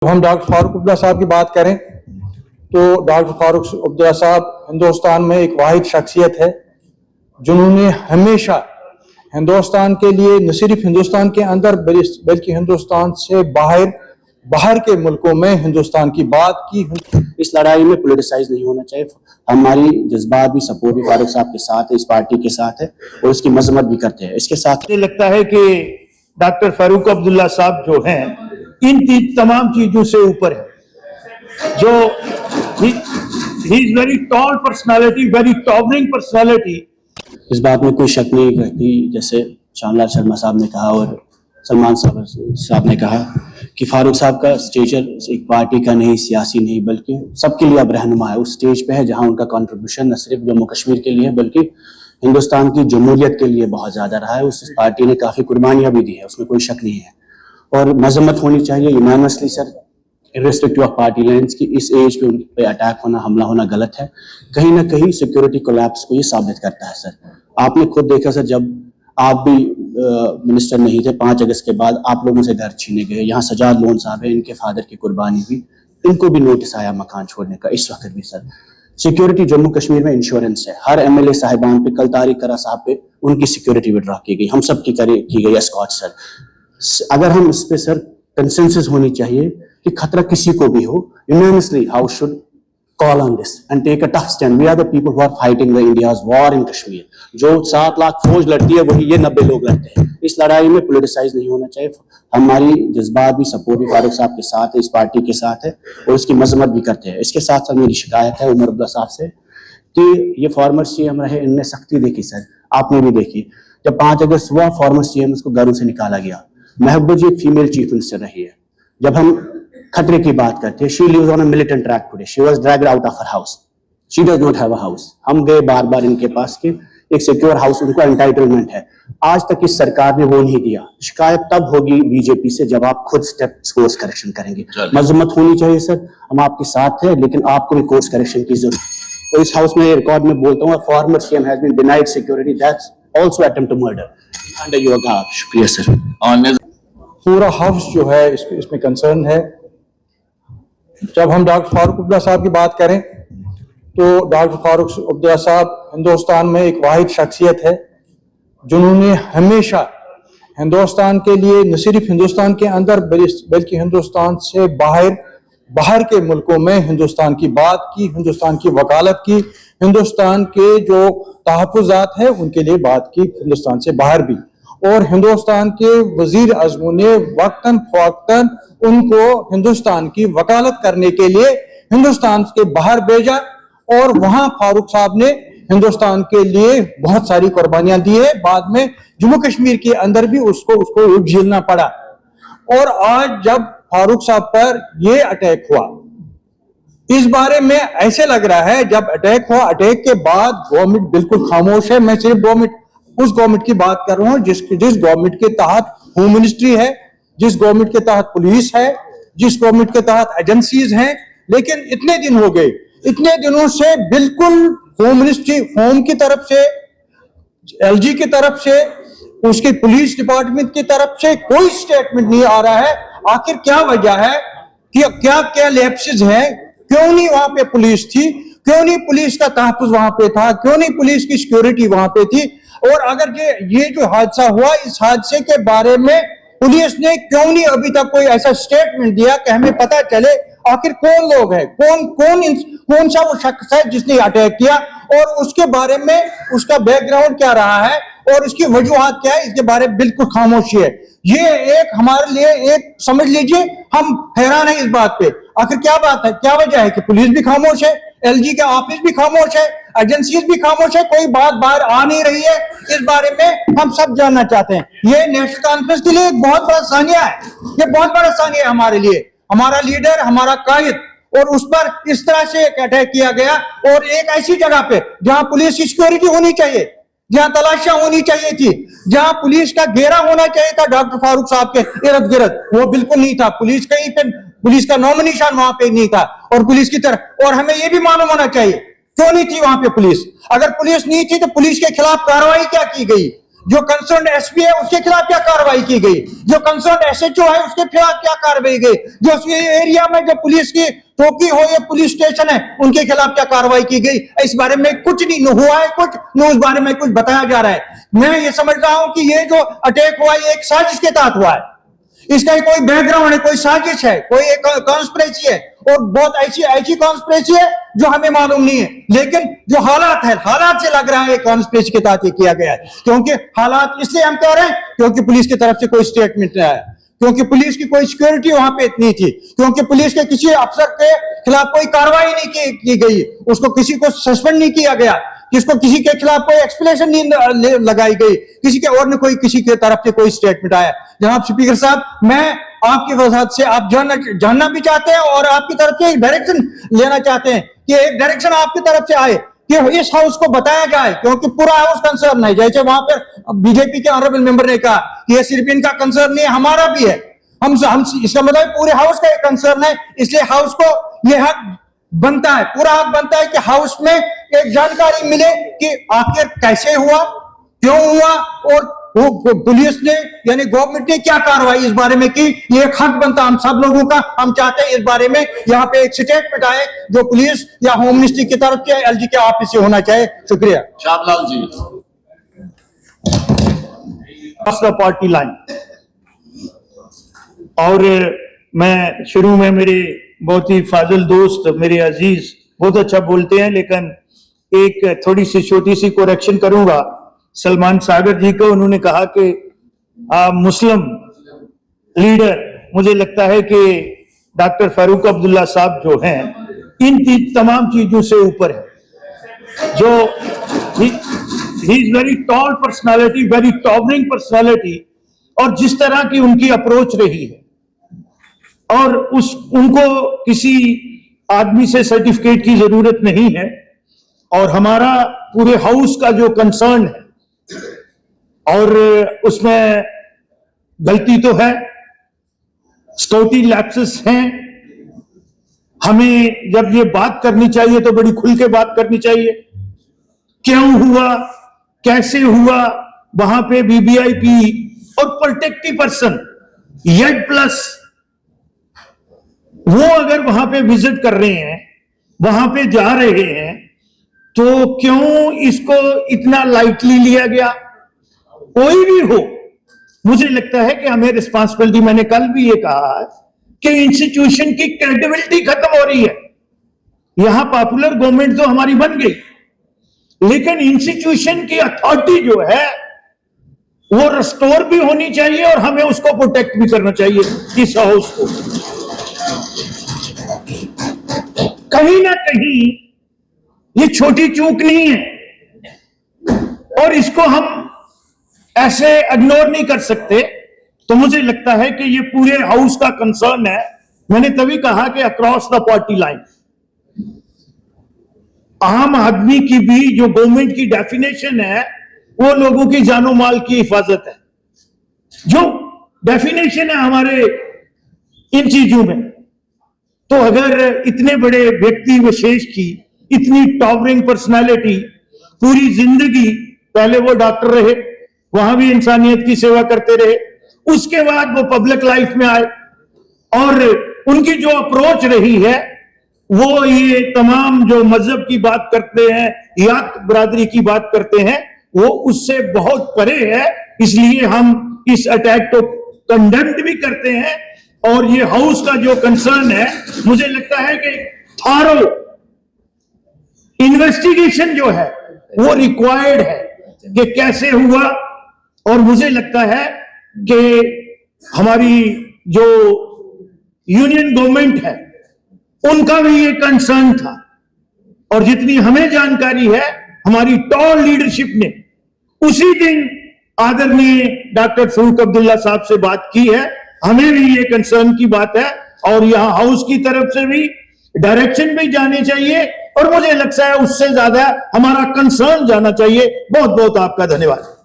हम डॉक्टर फारूक अब्दुल्ला साहब की बात करें तो डॉक्टर फारूक अब्दुल्ला साहब हिंदुस्तान में एक वाहिद शख्सियत है जिन्होंने हमेशा हिंदुस्तान के लिए न सिर्फ हिंदुस्तान के अंदर बल्कि हिंदुस्तान से बाहर के मुल्कों में हिंदुस्तान की बात की। इस लड़ाई में पॉलिटिसाइज नहीं होना चाहिए। हमारी जज्बात भी सपोर्ट भी फारूक साहब के साथ है, इस पार्टी के साथ है और उसकी मजम्मत भी करते हैं। इसके साथ मुझे लगता है कि डॉक्टर फारूक अब्दुल्ला साहब जो हैं इन तमाम चीजों से ऊपर है। जो he is very tall personality, very towering personality. इस बात में कोई शक नहीं करती, जैसे श्यामलाल शर्मा साहब ने कहा और सलमान साहब ने कहा कि फारूक साहब का स्टेचर एक पार्टी का नहीं, सियासी नहीं, बल्कि सबके लिए अब रहनुमा है। उस स्टेज पे है जहां उनका कंट्रीब्यूशन न सिर्फ जम्मू कश्मीर के लिए बल्कि हिंदुस्तान की जमहूरियत के लिए बहुत ज्यादा रहा है। उस पार्टी ने काफी कुर्बानियां भी दी है, उसमें कोई शक नहीं है और मजम्मत होनी चाहिए unanimously sir, irrespective of party lines की। इस एज पे उन पे अटैक होना, हमला होना गलत है। कहीं ना कहीं सिक्योरिटी कोलैप्स को ये साबित करता है सर। आपने खुद देखा सर, जब आप भी मिनिस्टर नहीं थे, 5 अगस्त के बाद आप लोगों से घर छीने गए। यहाँ सजाद लोन साहब है, इनके फादर की कुर्बानी हुई, इनको भी नोटिस आया मकान छोड़ने का। इस वक्त भी सर सिक्योरिटी जम्मू कश्मीर में इंश्योरेंस है। हर MLA साहिबान पे, कल तारिक करा साहब पे उनकी सिक्योरिटी विड्रॉ की गई, हम सब की गई एस्कॉर्ट सर। अगर हम इस पे सर कंसेंसस होनी चाहिए कि खतरा किसी को भी हो, unanimously house should call on this and take a tough stand. We are the people who are fighting the India's war in Kashmir. जो 7 लाख फौज लड़ती है वही ये 90 लोग लड़ते हैं। इस लड़ाई में पॉलिटिसाइज नहीं होना चाहिए। हमारी जज्बात भी सपोर्ट भी फारूक साहब के साथ है, इस पार्टी के साथ है और उसकी मजम्मत भी करते हैं। इसके साथ साथ मेरी शिकायत है उमर अब्दुल्ला साहब से कि ये फॉर्मर CM रहे, इनने सख्ती देखी सर, आपने भी देखी। जब 5 अगस्त हुआ, फॉर्मर CM उसको घरों से निकाला गया। Mehbooba ji female chief minister रही है। जब हम खतरे की बात करते हैं, she lives on a militant track today, she was dragged out of her house, she does not have a house. हम गए बार बार इनके पास कि एक सिक्योर हाउस उनको एंटाइटलमेंट है, आज तक इस सरकार ने वो नहीं दिया। शिकायत तब होगी बीजेपी से जब आप खुद कोर्स करेक्शन करेंगे। मजम्मत होनी चाहिए सर, हम आपके साथ हैं, लेकिन आपको भी कोर्स करेक्शन की जरूरत है। तो इस हाउस में रिकॉर्ड में बोलता हूँ, former CM has been denied security, that's also attempt to murder under your guard. शुक्रिया सर। पूरा हाउस जो है इसमें कंसर्न है। जब हम डॉक्टर फारूक अब्दुल्ला साहब की बात करें तो डॉक्टर फारूक अब्दुल्ला साहब हिंदुस्तान में एक वाहिद शख्सियत है जिन्होंने हमेशा हिंदुस्तान के लिए न सिर्फ हिंदुस्तान के अंदर बल्कि हिंदुस्तान से बाहर के मुल्कों में हिंदुस्तान की बात की, हिंदुस्तान की वकालत की, हिंदुस्तान के जो तहफ़्फ़ुज़ात है उनके लिए बात की, हिंदुस्तान से बाहर भी। और हिंदुस्तान के वजीर आज़म ने वक्तन फवक्तन उनको हिंदुस्तान की वकालत करने के लिए हिंदुस्तान के बाहर भेजा और वहां फारूक साहब ने हिंदुस्तान के लिए बहुत सारी कुर्बानियां दी है। बाद में जम्मू कश्मीर के अंदर भी उसको झेलना पड़ा। और आज जब फारूक साहब पर यह अटैक हुआ, इस बारे में ऐसे लग रहा है जब अटैक हुआ, अटैक के बाद गवर्नमेंट बिल्कुल खामोश है। मैं सिर्फ उस गवर्नमेंट की बात कर रहा हूं जिस गवर्नमेंट के तहत होम मिनिस्ट्री है, जिस गवर्नमेंट के तहत पुलिस है, जिस गवर्नमेंट के तहत एजेंसीज हैं। लेकिन इतने दिन हो गए, इतने दिनों से बिल्कुल होम मिनिस्ट्री, होम की तरफ से, LG की तरफ से, उसके पुलिस डिपार्टमेंट की तरफ से कोई स्टेटमेंट नहीं आ रहा है। आखिर क्या वजह है कि क्या लैप्सेस है? क्यों नहीं वहां पे पुलिस थी? क्यों नहीं पुलिस का तहफ्फुज़ वहां पे था? क्यों नहीं पुलिस की सिक्योरिटी वहां पे थी? और अगर ये जो हादसा हुआ, इस हादसे के बारे में पुलिस ने क्यों नहीं अभी तक कोई ऐसा स्टेटमेंट दिया कि हमें पता चले आखिर कौन लोग हैं, कौन सा वो शख्स है जिसने अटैक किया और उसके बारे में उसका बैकग्राउंड क्या रहा है और उसकी वजूहात क्या है, इसके बारे में बिल्कुल खामोशी है। ये एक हमारे लिए एक समझ लीजिए, हम हैरान है इस बात पे। आखिर क्या बात है, क्या वजह है कि पुलिस भी खामोश है, LG का ऑफिस भी खामोश है, एजेंसीज भी खामोश है, कोई बात बाहर आ नहीं रही है। इस बारे में हम सब जानना चाहते हैं। ये नेशनल कॉन्फ्रेंस के लिए एक बहुत बड़ा सानिया है, ये बहुत बड़ा सानिया है हमारे लिए। हमारा लीडर, हमारा कायद, और उस पर इस तरह से एक अटैक किया गया और एक ऐसी जगह पे जहां पुलिस की सिक्योरिटी होनी चाहिए, जहां तलाशियां होनी चाहिए थी, जहां पुलिस का घेरा होना चाहिए था डॉक्टर फारूक साहब के इर्द गिर्द, वो बिल्कुल नहीं था। पुलिस कहीं पे, पुलिस का नामो निशान वहां पे नहीं था। और पुलिस की तरफ, और हमें यह भी मालूम होना चाहिए क्यों नहीं थी वहां पे पुलिस। अगर पुलिस नहीं थी तो पुलिस के खिलाफ कार्रवाई क्या की गई? जो कंसर्न एसपी है उसके खिलाफ क्या कार्रवाई की गई, जो कंसर्न एसएचओ है उसके खिलाफ क्या कार्रवाई गई, जो उस एरिया में जो पुलिस की चौकी हो या पुलिस स्टेशन है उनके खिलाफ क्या कार्रवाई की गई, इस बारे में कुछ नहीं हुआ है, कुछ न उस बारे में कुछ बताया जा रहा है। मैं ये समझ रहा हूं कि ये जो अटैक हुआ ये एक साजिश के तहत हुआ है, इसका कोई बैकग्राउंड है, कोई साजिश है, कोई एक कॉन्स्पिरेसी है, और बहुत ऐसी कॉन्स्पिरेसी है जो हमें मालूम नहीं है, लेकिन जो हालात है, हालात से लग रहा है कॉन्स्पिरेसी के तहत ये किया गया है। क्योंकि हालात इसलिए हम कह रहे हैं क्योंकि पुलिस की तरफ से कोई स्टेटमेंट नहीं आया, क्योंकि पुलिस की कोई सिक्योरिटी वहां पे इतनी थी, क्योंकि पुलिस के किसी अफसर के खिलाफ कोई कार्रवाई नहीं की गई, उसको किसी को सस्पेंड नहीं किया गया, किसी के खिलाफ कोई एक्सप्लेनेशन नहीं लगाई गई, किसी के और ने कोई किसी के तरफ से कोई स्टेटमेंट आया। जनाब स्पीकर साहब, मैं आपकी वजह से आप जानना भी चाहते हैं और आपकी तरफ से एक डायरेक्शन लेना चाहते हैं कि एक डायरेक्शन आपकी तरफ से आए कि इस हाउस को बताया जाए, क्योंकि पूरा हाउस कंसर्न है। जैसे वहां पर बीजेपी के ऑनरेबल मेंबर ने कहा कि ये सिर्फ इनका कंसर्न नहीं है, हमारा भी है, हम इसका मतलब पूरे हाउस का एक कंसर्न है, इसलिए हाउस को यह हक बनता है, पूरा हक बनता है कि हाउस में एक जानकारी मिले कि आखिर कैसे हुआ, क्यों हुआ, और वो पुलिस ने यानी गवर्नमेंट ने क्या कार्रवाई इस बारे में की, ये एक हक बनता हम सब लोगों का। हम चाहते हैं इस बारे में यहाँ पे एक स्टेटमेंट आए जो पुलिस या होम मिनिस्ट्री की तरफ से, एलजी के ऑफिस से होना चाहिए। शुक्रिया। श्यामलाल जी। Party line. और मैं शुरू में मेरे बहुत ही फाजिल दोस्त मेरे अजीज बहुत अच्छा बोलते हैं, लेकिन एक थोड़ी सी छोटी सी कोरेक्शन करूंगा। सलमान सागर जी को उन्होंने कहा कि मुस्लिम लीडर, मुझे लगता है कि डॉक्टर फारूक अब्दुल्ला साहब जो हैं इन तमाम चीजों से ऊपर है। जो he is very tall personality, very towering personality, और जिस तरह की उनकी अप्रोच रही है, और उनको किसी आदमी से सर्टिफिकेट की जरूरत नहीं है। और हमारा पूरे हाउस का जो कंसर्न है, और उसमें गलती तो है, स्टोटी लैप्सेस हैं, हमें जब ये बात करनी चाहिए तो बड़ी खुल के बात करनी चाहिए। क्यों हुआ, कैसे हुआ, वहां पे बीबीआईपी और प्रोटेक्टिव पर्सन येड प्लस वो अगर वहां पे विजिट कर रहे हैं, वहां पे जा रहे हैं, तो क्यों इसको इतना लाइटली लिया गया? कोई भी हो, मुझे लगता है कि हमें रिस्पांसिबिलिटी, मैंने कल भी ये कहा कि इंस्टीट्यूशन की क्रेडिबिलिटी खत्म हो रही है। यहां पॉपुलर गवर्नमेंट तो हमारी बन गई, लेकिन इंस्टीट्यूशन की अथॉरिटी जो है वो रिस्टोर भी होनी चाहिए, और हमें उसको प्रोटेक्ट भी करना चाहिए इस हाउस को। कहीं ना कहीं ये छोटी चूक नहीं है, और इसको हम ऐसे इग्नोर नहीं कर सकते। तो मुझे लगता है कि ये पूरे हाउस का कंसर्न है। मैंने तभी कहा कि अक्रॉस द पार्टी लाइन, आम आदमी की भी जो गवर्नमेंट की डेफिनेशन है वो लोगों की जानो माल की हिफाजत है, जो डेफिनेशन है हमारे इन चीजों में। तो अगर इतने बड़े व्यक्ति विशेष की इतनी टॉवरिंग पर्सनालिटी, पूरी जिंदगी पहले वो डॉक्टर रहे, वहां भी इंसानियत की सेवा करते रहे, उसके बाद वो पब्लिक लाइफ में आए, और उनकी जो अप्रोच रही है वो ये तमाम जो मजहब की बात करते हैं या बरादरी की बात करते हैं वो उससे बहुत परे है। इसलिए हम इस अटैक को कंडेम्ड भी करते हैं, और ये हाउस का जो कंसर्न है, मुझे लगता है कि थारो इन्वेस्टिगेशन जो है वो रिक्वायर्ड है कि कैसे हुआ। और मुझे लगता है कि हमारी जो यूनियन गवर्नमेंट है उनका भी ये कंसर्न था, और जितनी हमें जानकारी है हमारी टॉल लीडरशिप ने उसी दिन आदरणीय डॉक्टर फारूक अब्दुल्ला साहब से बात की है। हमें भी ये कंसर्न की बात है, और यहां हाउस की तरफ से भी डायरेक्शन भी जाने चाहिए, और मुझे लगता है उससे ज्यादा हमारा कंसर्न जाना चाहिए। बहुत बहुत आपका धन्यवाद।